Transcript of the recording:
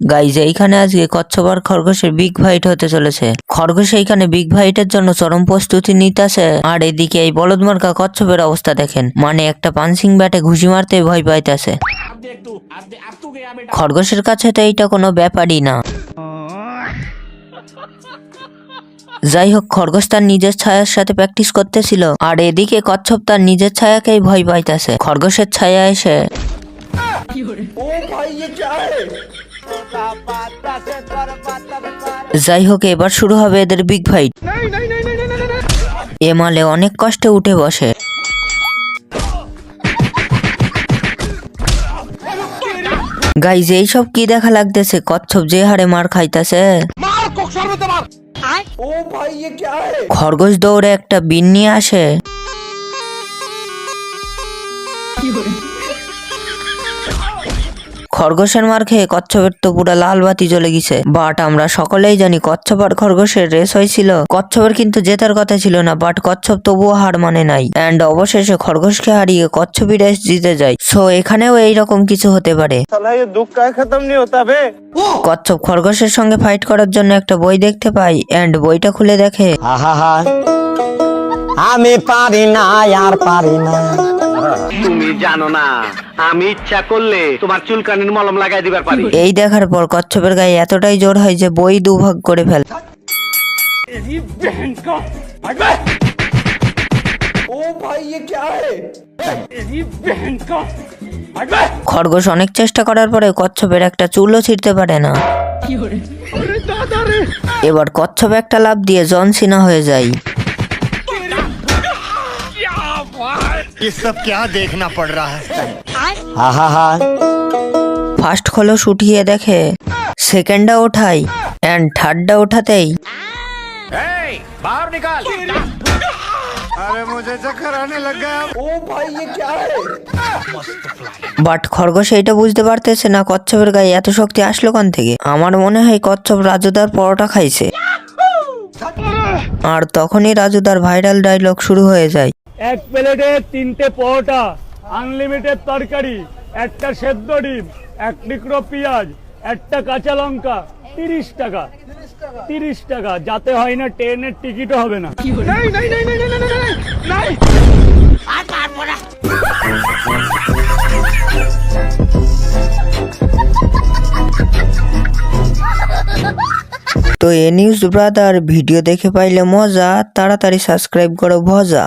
Guys এইখানে আজকে কচ্ছপ আর খরগোশের বিগ ফাইট হতে চলেছে। খরগোশ এইখানে বিগ ফাইটের জন্য চরম প্রস্তুতি নিতেছে, আর এদিকে এই বলদ মার্কা কচ্ছপের অবস্থা দেখেন, মানে একটা পাঞ্চিং ব্যাটে ঘুষি মারতে ভয় পাইতেছে। খরগোশের কাছে তো এইটা কোনো ব্যাপারই না। যাই হোক, খরগোশ তার নিজের ছায়ার সাথে প্র্যাকটিস করতেছিল, আর এদিকে কচ্ছপ তার নিজের ছায়াকেই ভয় পাইতেছে। খরগোশের ছায়া এসে যাই হোক, এবার শুরু হবে এদের বিগ ফাইট। এমালে অনেক কষ্টে উঠে বসে। গাইজ এইসব কি দেখা লাগতেছে, কচ্ছপ যে হারে মার খাইতেছে। খরগোশ দৌড়ে একটা বিন নিয়ে আসে। খরগোশের মার খেয়ে কচ্ছপের তো পুরো লাল বাতি জ্বলে গেছে। বাট আমরা সকলেই জানি কচ্ছপ আর খরগোশের রেস হয়েছিল, কচ্ছপের কিন্তু জেতার কথা ছিল না, বাট কচ্ছপ তবুও হার মানে নাই। এন্ড অবশেষে খরগোশকে হারিয়ে কচ্ছপই রেস জিতে যায়। সো এখানেও এইরকম কিছু হতে পারে। কচ্ছপ খরগোশের সঙ্গে ফাইট করার জন্য একটা বই দেখতে পাই, এন্ড বইটা খুলে দেখে আমি পারি না, আর পারি না। তুমি জানো না, আমি ইচ্ছা করলে তোমার চুলকানির মলম লাগাই দিবার পারি। এই দেখার পর কচ্ছপের গায়ে এতটাই জোর হয় যে বই দুভাগ করে ফেলে। খরগোশ অনেক চেষ্টা করার পরে কচ্ছপের একটা চুলও ছিঁড়তে পারে না। এবার কচ্ছপ একটা লাফ দিয়ে জন সিনা হয়ে যায়। ये सब क्या देखना पड़ रहा है। ফার্স্ট খোলস উঠিয়ে দেখে, সেকেন্ডটা ওঠাই, এন্ড থার্ডটা ওঠাতেই बाहर निकाल। अरे मुझे चक्कर आने लग गया। বাট খরগোশ এইটা বুঝতে পারতেছে না কচ্ছপের গায়ে এত শক্তি আসলো কোন থেকে। আমার মনে হয় কচ্ছপ রাজুদার পরোটা খাইছে। আর তখনই রাজুদার ভাইরাল ডায়লগ শুরু হয়ে যায়। এক প্লেটে 3টে পরোটা, আনলিমিটেড তরকারি, একটা সেদ্ধ ডিম, এক টুকরো পেঁয়াজ, একটা কাঁচা লঙ্কা, 30 টাকা। 30 টাকা, যাতে হয় না ট্রেনের টিকিটও হবে না। তো এ নিউজ ব্রাদার, ভিডিও দেখে পাইলে মজা, তাড়াতাড়ি সাবস্ক্রাইব করো ভজা।